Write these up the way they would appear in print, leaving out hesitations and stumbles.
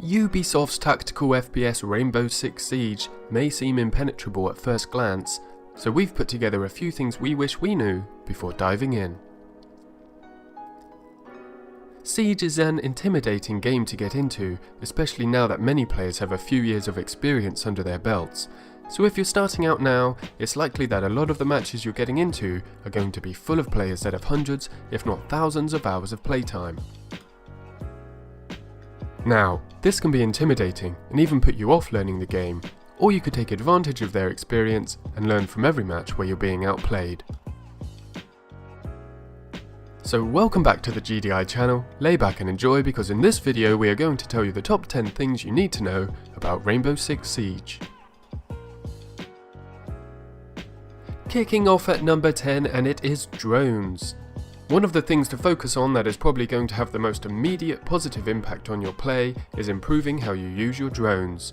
Ubisoft's tactical FPS Rainbow Six Siege may seem impenetrable at first glance, so we've put together a few things we wish we knew before diving in. Siege is an intimidating game to get into, especially now that many players have a few years of experience under their belts. So if you're starting out now, it's likely that a lot of the matches you're getting into are going to be full of players that have hundreds, if not thousands of hours of playtime. Now, this can be intimidating and even put you off learning the game, or you could take advantage of their experience and learn from every match where you're being outplayed. So welcome back to the GDI channel, lay back and enjoy, because in this video we are going to tell you the top 10 things you need to know about Rainbow Six Siege. Kicking off at number 10, and it is drones. One of the things to focus on that is probably going to have the most immediate positive impact on your play is improving how you use your drones.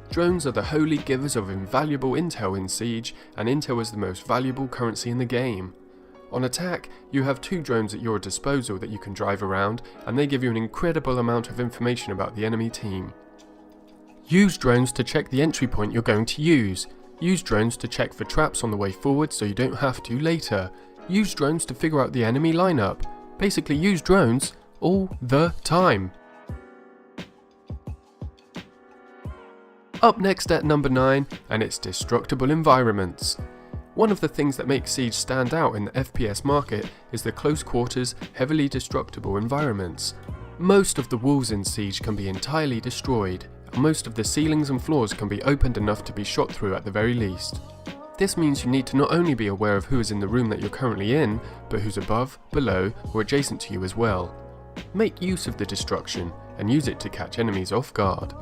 Drones are the holy givers of invaluable intel in Siege, and intel is the most valuable currency in the game. On attack, you have 2 drones at your disposal that you can drive around, and they give you an incredible amount of information about the enemy team. Use drones to check the entry point you're going to use. Use drones to check for traps on the way forward so you don't have to later. Use drones to figure out the enemy lineup. Basically use drones all the time. Up next at number 9, and it's destructible environments. One of the things that makes Siege stand out in the FPS market is the close quarters, heavily destructible environments. Most of the walls in Siege can be entirely destroyed, and most of the ceilings and floors can be opened enough to be shot through at the very least. This means you need to not only be aware of who is in the room that you're currently in, but who's above, below, or adjacent to you as well. Make use of the destruction, and use it to catch enemies off guard.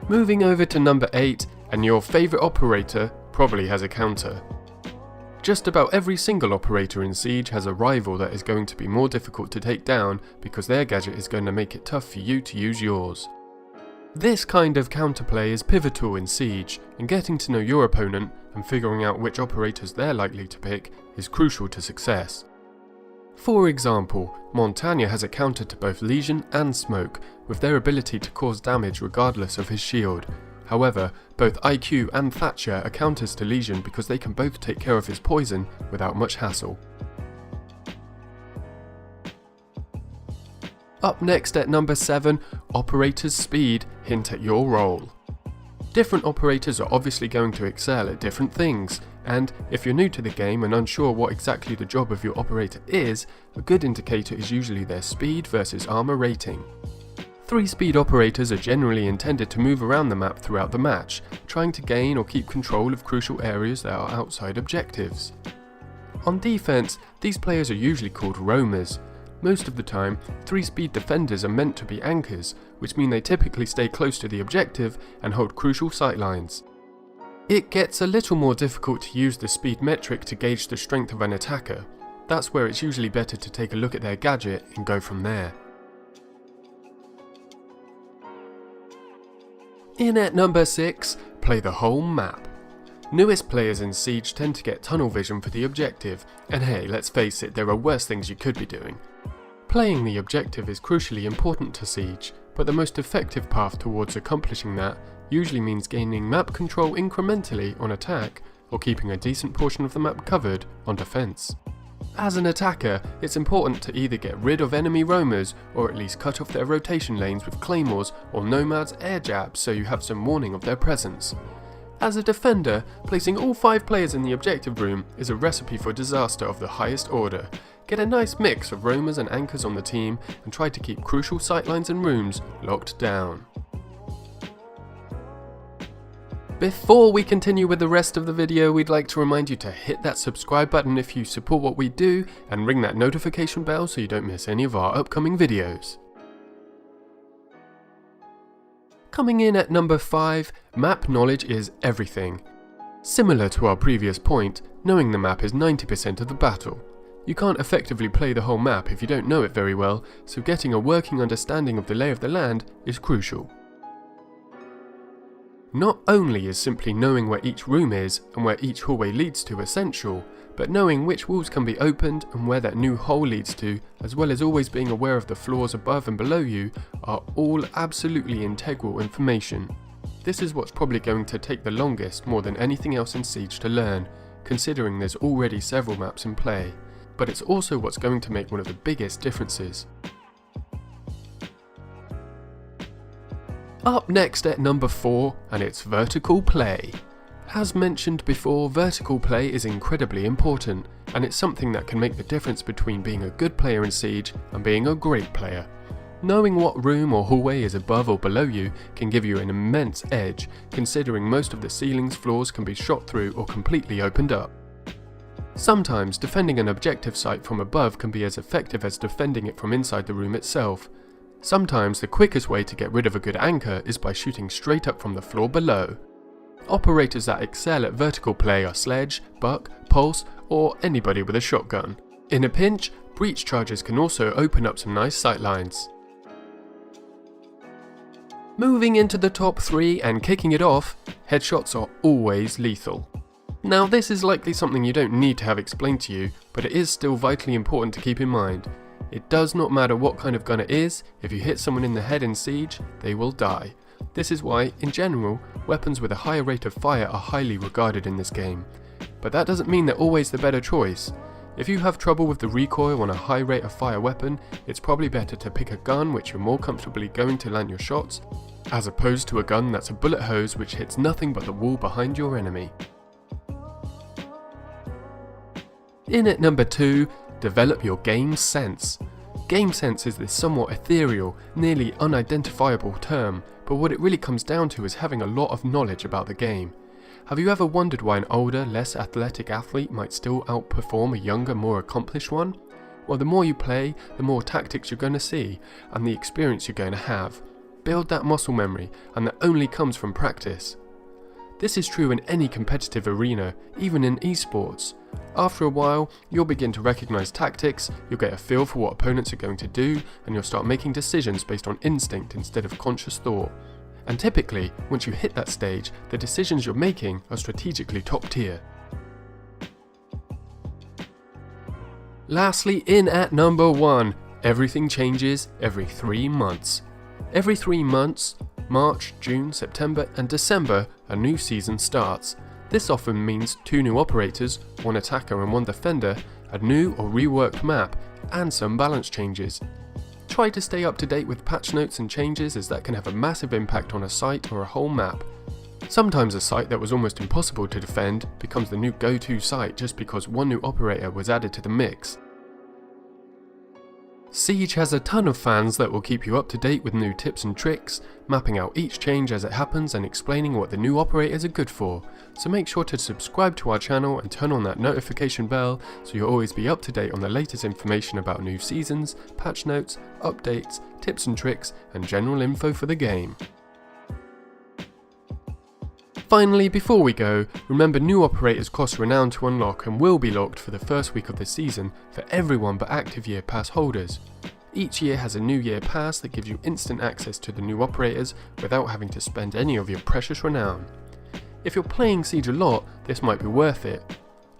Moving over to number 8, and your favourite operator probably has a counter. Just about every single operator in Siege has a rival that is going to be more difficult to take down because their gadget is going to make it tough for you to use yours. This kind of counterplay is pivotal in Siege, and getting to know your opponent and figuring out which operators they're likely to pick is crucial to success. For example, Montagna has a counter to both Lesion and Smoke, with their ability to cause damage regardless of his shield. However, both IQ and Thatcher are counters to Lesion because they can both take care of his poison without much hassle. Up next at number 7, Operator's Speed hint at your role. Different operators are obviously going to excel at different things, and if you're new to the game and unsure what exactly the job of your operator is, a good indicator is usually their speed versus armor rating. 3-speed operators are generally intended to move around the map throughout the match, trying to gain or keep control of crucial areas that are outside objectives. On defense, these players are usually called roamers. Most of the time, 3-speed defenders are meant to be anchors, which mean they typically stay close to the objective and hold crucial sightlines. It gets a little more difficult to use the speed metric to gauge the strength of an attacker. That's where it's usually better to take a look at their gadget and go from there. In at number 6, play the whole map. Newest players in Siege tend to get tunnel vision for the objective, and hey, let's face it, there are worse things you could be doing. Playing the objective is crucially important to Siege, but the most effective path towards accomplishing that usually means gaining map control incrementally on attack, or keeping a decent portion of the map covered on defense. As an attacker, it's important to either get rid of enemy roamers, or at least cut off their rotation lanes with claymores or nomads air jabs so you have some warning of their presence. As a defender, placing all 5 players in the objective room is a recipe for disaster of the highest order. Get a nice mix of roamers and anchors on the team, and try to keep crucial sightlines and rooms locked down. Before we continue with the rest of the video, we'd like to remind you to hit that subscribe button if you support what we do, and ring that notification bell so you don't miss any of our upcoming videos. Coming in at number 5, map knowledge is everything. Similar to our previous point, knowing the map is 90% of the battle. You can't effectively play the whole map if you don't know it very well, so getting a working understanding of the lay of the land is crucial. Not only is simply knowing where each room is and where each hallway leads to essential, but knowing which walls can be opened and where that new hole leads to, as well as always being aware of the floors above and below you, are all absolutely integral information. This is what's probably going to take the longest more than anything else in Siege to learn, considering there's already several maps in play, but it's also what's going to make one of the biggest differences. Up next at number 4, and it's vertical play. As mentioned before, vertical play is incredibly important, and it's something that can make the difference between being a good player in Siege and being a great player. Knowing what room or hallway is above or below you can give you an immense edge, considering most of the ceilings, floors can be shot through or completely opened up. Sometimes defending an objective site from above can be as effective as defending it from inside the room itself. Sometimes the quickest way to get rid of a good anchor is by shooting straight up from the floor below. Operators that excel at vertical play are Sledge, Buck, Pulse, or anybody with a shotgun. In a pinch, breach charges can also open up some nice sightlines. Moving into the top 3 and kicking it off, headshots are always lethal. Now this is likely something you don't need to have explained to you, but it is still vitally important to keep in mind. It does not matter what kind of gun it is, if you hit someone in the head in Siege, they will die. This is why, in general, weapons with a higher rate of fire are highly regarded in this game. But that doesn't mean they're always the better choice. If you have trouble with the recoil on a high rate of fire weapon, it's probably better to pick a gun which you're more comfortably going to land your shots, as opposed to a gun that's a bullet hose which hits nothing but the wall behind your enemy. In at number 2, develop your game sense. Game sense is this somewhat ethereal, nearly unidentifiable term, but what it really comes down to is having a lot of knowledge about the game. Have you ever wondered why an older, less athletic athlete might still outperform a younger, more accomplished one? Well, the more you play, the more tactics you're going to see, and the experience you're going to have. Build that muscle memory, and that only comes from practice. This is true in any competitive arena, even in esports. After a while, you'll begin to recognize tactics, you'll get a feel for what opponents are going to do, and you'll start making decisions based on instinct instead of conscious thought. And typically, once you hit that stage, the decisions you're making are strategically top tier. Lastly, in at number 1, everything changes every 3 months. Every 3 months, March, June, September and December, a new season starts. This often means 2 new operators, 1 attacker and 1 defender, a new or reworked map, and some balance changes. Try to stay up to date with patch notes and changes, as that can have a massive impact on a site or a whole map. Sometimes a site that was almost impossible to defend becomes the new go-to site just because 1 new operator was added to the mix. Siege has a ton of fans that will keep you up to date with new tips and tricks, mapping out each change as it happens and explaining what the new operators are good for. So make sure to subscribe to our channel and turn on that notification bell so you'll always be up to date on the latest information about new seasons, patch notes, updates, tips and tricks, and general info for the game. Finally, before we go, remember new operators cost renown to unlock and will be locked for the first week of the season for everyone but active year pass holders. Each year has a new year pass that gives you instant access to the new operators without having to spend any of your precious renown. If you're playing Siege a lot, this might be worth it.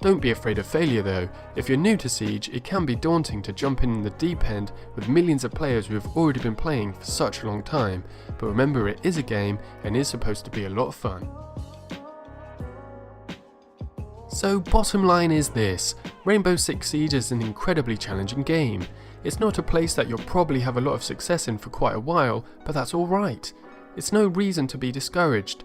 Don't be afraid of failure though. If you're new to Siege, it can be daunting to jump in the deep end with millions of players who have already been playing for such a long time, but remember it is a game and is supposed to be a lot of fun. So bottom line is this, Rainbow Six Siege is an incredibly challenging game. It's not a place that you'll probably have a lot of success in for quite a while, but that's alright. It's no reason to be discouraged.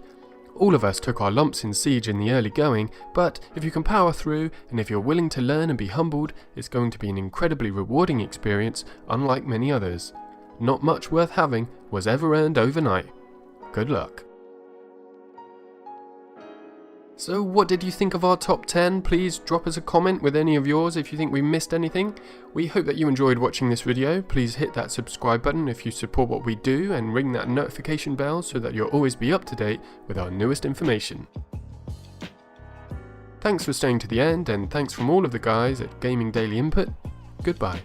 All of us took our lumps in Siege in the early going, but if you can power through and if you're willing to learn and be humbled, it's going to be an incredibly rewarding experience unlike many others. Not much worth having was ever earned overnight. Good luck. So what did you think of our top 10? Please drop us a comment with any of yours if you think we missed anything. We hope that you enjoyed watching this video. Please hit that subscribe button if you support what we do and ring that notification bell so that you'll always be up to date with our newest information. Thanks for staying to the end, and thanks from all of the guys at Gaming Daily Input. Goodbye.